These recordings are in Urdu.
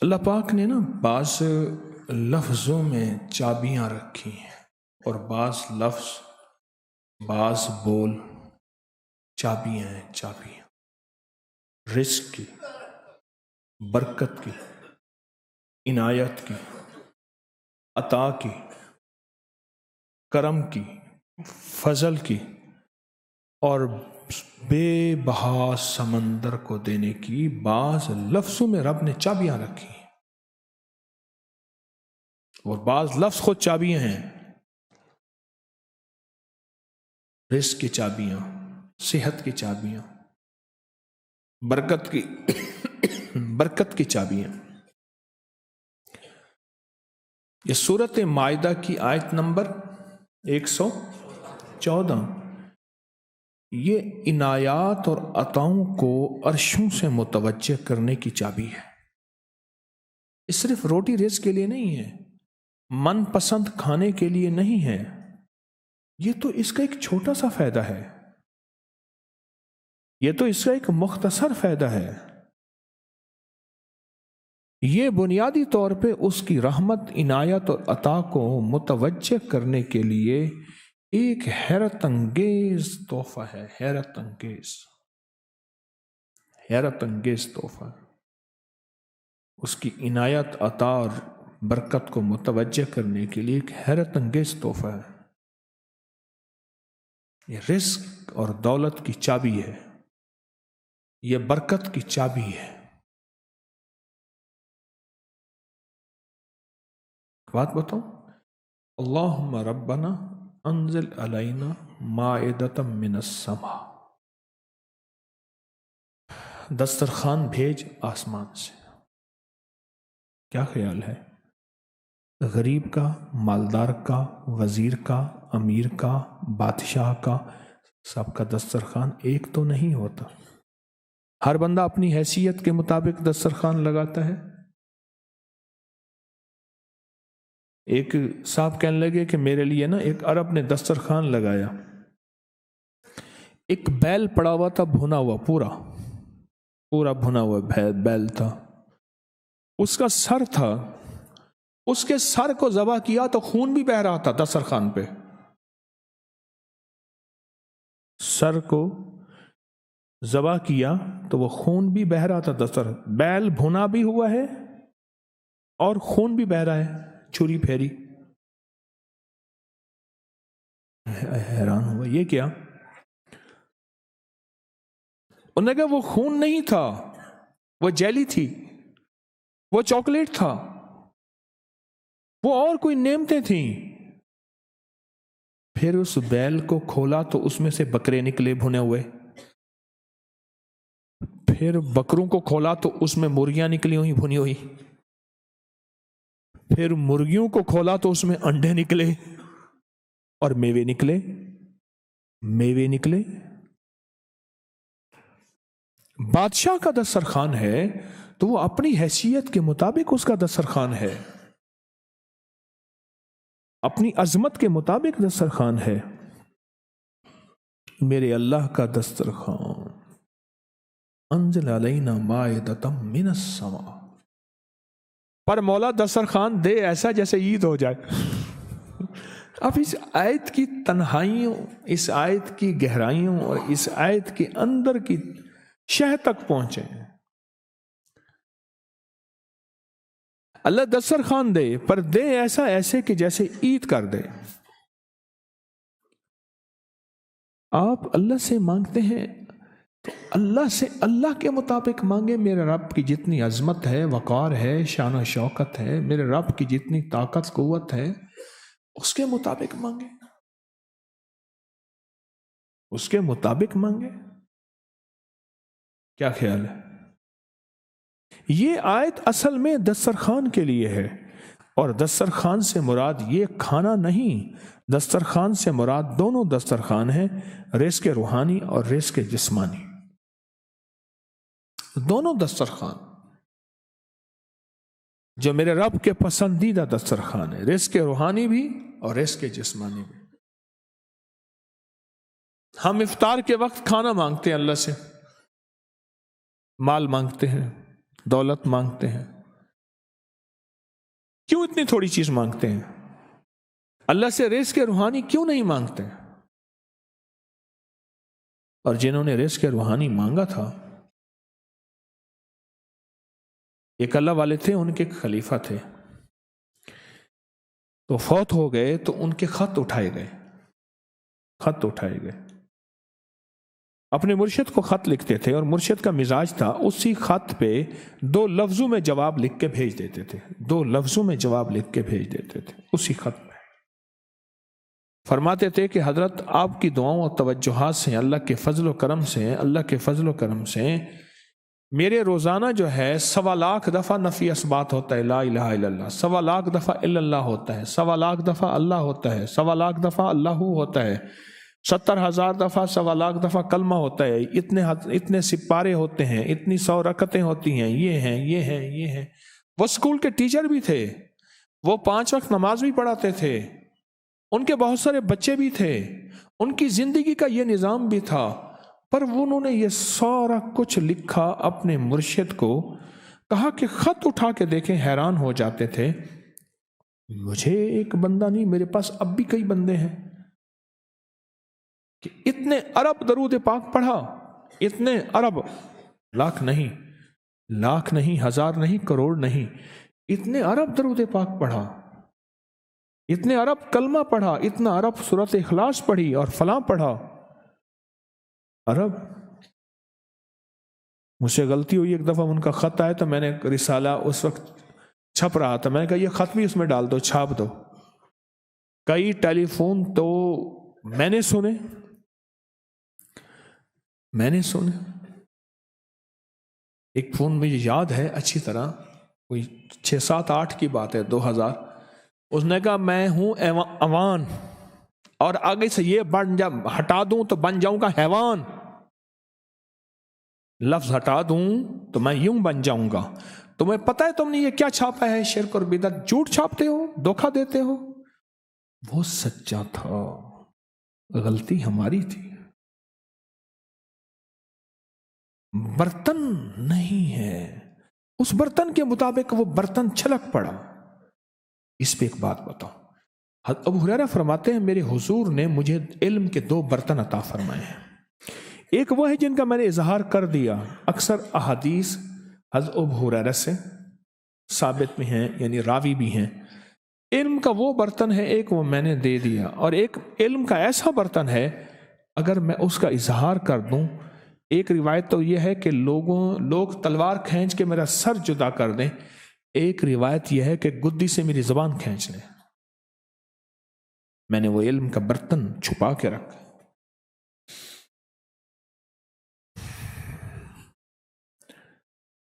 اللہ پاک نے نا بعض لفظوں میں چابیاں رکھی ہیں، اور بعض لفظ، بعض بول چابیاں ہیں، چابیاں رزق کی، برکت کی، عنایت کی، عطا کی، کرم کی، فضل کی، اور بے بہا سمندر کو دینے کی بعض لفظوں میں رب نے چابیاں رکھی ہیں، اور بعض لفظ خود چابیاں ہیں۔ رزق کی چابیاں، صحت کی چابیاں، برکت کی چابیاں۔ یہ سورۃ مائدہ کی آیت نمبر 114، یہ عنایات اور عطاؤں کو عرشوں سے متوجہ کرنے کی چابی ہے۔ یہ صرف روٹی رزق کے لیے نہیں ہے، من پسند کھانے کے لیے نہیں ہے، یہ تو اس کا ایک چھوٹا سا فائدہ ہے، یہ تو اس کا ایک مختصر فائدہ ہے۔ یہ بنیادی طور پہ اس کی رحمت، عنایت اور عطا کو متوجہ کرنے کے لیے ایک حیرت انگیز تحفہ ہے، حیرت انگیز تحفہ۔ اس کی عنایت، عطا اور برکت کو متوجہ کرنے کے لیے ایک حیرت انگیز تحفہ ہے۔ یہ رزق اور دولت کی چابی ہے، یہ برکت کی چابی ہے۔ بات بتاؤں، اللہم ربنا انزل علینا مائدۃ من السماء، دسترخوان بھیج آسمان سے۔ کیا خیال ہے؟ غریب کا، مالدار کا، وزیر کا، امیر کا، بادشاہ کا، سب کا دسترخوان ایک تو نہیں ہوتا۔ ہر بندہ اپنی حیثیت کے مطابق دسترخوان لگاتا ہے۔ ایک صاحب کہنے لگے کہ میرے لیے نا ایک عرب نے دسترخوان لگایا، ایک بیل پڑا ہوا تھا، بھنا ہوا، پورا بھنا ہوا بیل تھا، اس کا سر تھا، اس کے سر کو ذبح کیا تو خون بھی بہہ رہا تھا دسترخوان پہ۔ سر کو ذبح کیا تو وہ خون بھی بہہ رہا تھا، بیل بھنا بھی ہوا ہے اور خون بھی بہہ رہا ہے، چھری پھیری۔ حیران ہوا، یہ کیا؟ انہوں نے کہا وہ خون نہیں تھا، وہ جیلی تھی، وہ چاکلیٹ تھا، وہ اور کوئی نعمتیں تھیں۔ پھر اس بیل کو کھولا تو اس میں سے بکرے نکلے بھنے ہوئے، پھر بکروں کو کھولا تو اس میں مرغیاں نکلی ہوئی بھنی ہوئی، پھر مرغیوں کو کھولا تو اس میں انڈے نکلے اور میوے نکلے۔ بادشاہ کا دسترخوان ہے تو وہ اپنی حیثیت کے مطابق اس کا دسترخوان ہے، اپنی عظمت کے مطابق دسترخوان ہے۔ میرے اللہ کا دسترخوان، انزل علینا مائدۃ من السماء، پر مولا دسترخوان دے ایسا جیسے عید ہو جائے۔ اب اس آیت کی تنہائیوں، اس آیت کی گہرائیوں اور اس آیت کے اندر کی شہ تک پہنچے۔ اللہ دسترخوان دے، پر دے ایسے کہ جیسے عید کر دے۔ آپ اللہ سے مانگتے ہیں تو اللہ سے اللہ کے مطابق مانگے۔ میرے رب کی جتنی عظمت ہے، وقار ہے، شان و شوکت ہے، میرے رب کی جتنی طاقت قوت ہے، اس کے مطابق مانگے، اس کے مطابق مانگے۔ کیا خیال ہے؟ یہ آیت اصل میں دسترخوان کے لیے ہے، اور دسترخوان سے مراد یہ کھانا نہیں، دسترخوان سے مراد دونوں دسترخوان ہیں، رزق روحانی اور رزق جسمانی، دونوں دسترخوان جو میرے رب کے پسندیدہ دسترخوان ہے، رزق روحانی بھی اور رزق جسمانی بھی۔ ہم افطار کے وقت کھانا مانگتے ہیں اللہ سے، مال مانگتے ہیں، دولت مانگتے ہیں، کیوں اتنی تھوڑی چیز مانگتے ہیں؟ اللہ سے رزق روحانی کیوں نہیں مانگتے؟ اور جنہوں نے رزق روحانی مانگا تھا، ایک اللہ والے تھے، ان کے خلیفہ تھے، تو فوت ہو گئے تو ان کے خط اٹھائے گئے، خط اٹھائے گئے، اپنے مرشد کو خط لکھتے تھے، اور مرشد کا مزاج تھا اسی خط پہ 2 لفظوں میں جواب لکھ کے بھیج دیتے تھے، 2 لفظوں میں جواب لکھ کے بھیج دیتے تھے اسی خط میں۔ فرماتے تھے کہ حضرت آپ کی دعاؤں اور توجہات سے، اللہ کے فضل و کرم سے، اللہ کے فضل و کرم سے میرے روزانہ جو ہے 1.25 لاکھ دفعہ نفی اثبات ہوتا ہے، لا الہ الا اللہ، 1.25 لاکھ دفعہ الا اللہ ہوتا ہے، 1.25 لاکھ دفعہ اللہ ہوتا ہے، 1.25 لاکھ دفعہ اللہ ہوتا ہے، 70,000 دفعہ 1.25 لاکھ دفعہ کلمہ ہوتا ہے، اتنے سپارے ہوتے ہیں، اتنی 100 رکعتیں ہوتی ہیں، یہ ہیں یہ ہیں یہ ہیں۔ وہ اسکول کے ٹیچر بھی تھے، وہ 5 وقت نماز بھی پڑھاتے تھے، ان کے بہت سارے بچے بھی تھے، ان کی زندگی کا یہ نظام بھی تھا، پر انہوں نے یہ سارا کچھ لکھا اپنے مرشد کو، کہا کہ خط اٹھا کے دیکھیں، حیران ہو جاتے تھے، مجھے ایک بندہ نہیں، میرے پاس اب بھی کئی بندے ہیں کہ اتنے ارب درود پاک پڑھا، اتنے ارب، لاکھ نہیں، ہزار نہیں، کروڑ نہیں، اتنے ارب درود پاک پڑھا، اتنے ارب کلمہ پڑھا، اتنا ارب سورۃ اخلاص پڑھی اور فلاں پڑھا، ارب۔ مجھ سے غلطی ہوئی، ایک دفعہ ان کا خط آیا تو میں نے رسالہ اس وقت چھپ رہا تھا، میں نے کہا یہ خط بھی اس میں ڈال دو، چھاپ دو۔ کئی ٹیلی فون تو میں نے سنے، ایک فون مجھے یاد ہے اچھی طرح، کوئی 6 7 8 کی بات ہے، 2000، اس نے کہا میں ہوں اوان، اور آگے سے یہ ہٹا دوں تو بن جاؤں گا حیوان، لفظ ہٹا دوں تو میں یوں بن جاؤں گا۔ تمہیں پتہ ہے تم نے یہ کیا چھاپا ہے؟ شرک اور بدعت، جھوٹ چھاپتے ہو، دھوکہ دیتے ہو۔ وہ سچا تھا، غلطی ہماری تھی، برتن نہیں ہے، اس برتن کے مطابق وہ برتن چھلک پڑا۔ اس پہ ایک بات بتاؤ، ابو ہریرہ فرماتے ہیں میرے حضور نے مجھے علم کے 2 برتن عطا فرمائے ہیں، ایک وہ ہے جن کا میں نے اظہار کر دیا، اکثر احادیث حضرت ابو ہریرہ سے ثابت بھی ہیں، یعنی راوی بھی ہیں، علم کا وہ برتن ہے، ایک وہ میں نے دے دیا، اور ایک علم کا ایسا برتن ہے اگر میں اس کا اظہار کر دوں، ایک روایت تو یہ ہے کہ لوگ تلوار کھینچ کے میرا سر جدا کر دیں، ایک روایت یہ ہے کہ گدی سے میری زبان کھینچ لیں۔ میں نے وہ علم کا برتن چھپا کے رکھا۔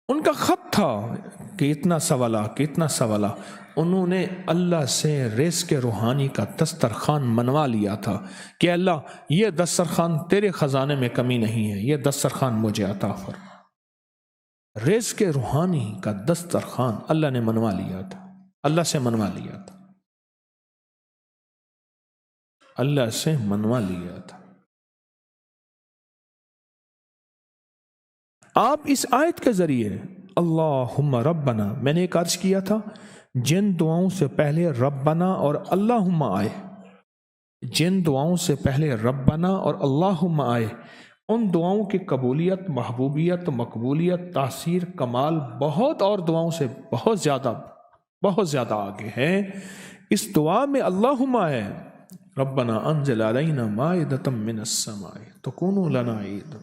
ان کا خط تھا کہ اتنا سوالا، انہوں نے اللہ سے رزق روحانی کا دسترخوان منوا لیا تھا کہ اللہ یہ دسترخوان تیرے خزانے میں کمی نہیں ہے، یہ دسترخوان مجھے عطا فرما۔ رزق روحانی کا دسترخوان اللہ نے منوا لیا تھا، اللہ سے منوا لیا تھا، اللہ سے منوا لیا تھا۔ آپ اس آیت کے ذریعے اللہم ربنا، میں نے ایک عرض کیا تھا جن دعاؤں سے پہلے ربنا اور اللہم آئے، جن دعاؤں سے پہلے ربنا اور اللہم آئے، ان دعاؤں کی قبولیت، محبوبیت، مقبولیت، تاثیر، کمال بہت اور دعاؤں سے بہت زیادہ آگے ہے۔ اس دعا میں اللہم آئے، ربنا انزل علینا مائدۃ من السماء تکون لنا عیدا،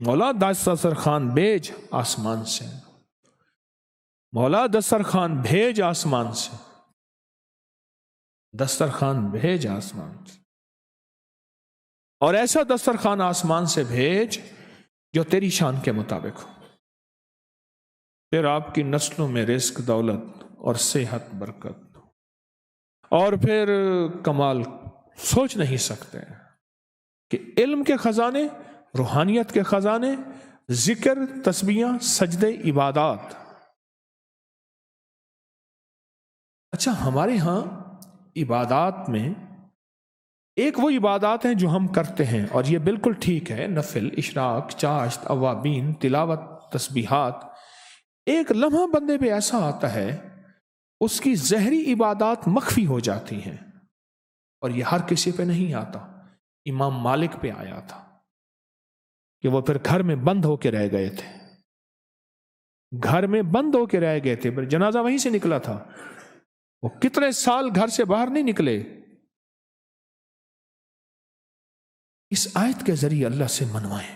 مولا دسترخوان بھیج آسمان سے، مولا دسترخوان بھیج آسمان سے، دسترخوان بھیج آسمان سے، اور ایسا دسترخوان آسمان سے بھیج جو تیری شان کے مطابق ہو، پھر آپ کی نسلوں میں رزق، دولت اور صحت، برکت، اور پھر کمال سوچ نہیں سکتے کہ علم کے خزانے، روحانیت کے خزانے، ذکر، تسبیحاں، سجدے، عبادات۔ اچھا، ہمارے ہاں عبادات میں ایک وہ عبادات ہیں جو ہم کرتے ہیں اور یہ بالکل ٹھیک ہے، نفل، اشراق، چاشت، اوابین، تلاوت، تسبیحات۔ ایک لمحہ بندے پہ ایسا آتا ہے اس کی ظاہری عبادات مخفی ہو جاتی ہیں، اور یہ ہر کسی پہ نہیں آتا. امام مالک پہ آیا تھا کہ وہ پھر گھر میں بند ہو کے رہ گئے تھے، گھر میں بند ہو کے رہ گئے تھے، پھر جنازہ وہیں سے نکلا تھا، وہ کتنے سال گھر سے باہر نہیں نکلے. اس آیت کے ذریعے اللہ سے منوائیں.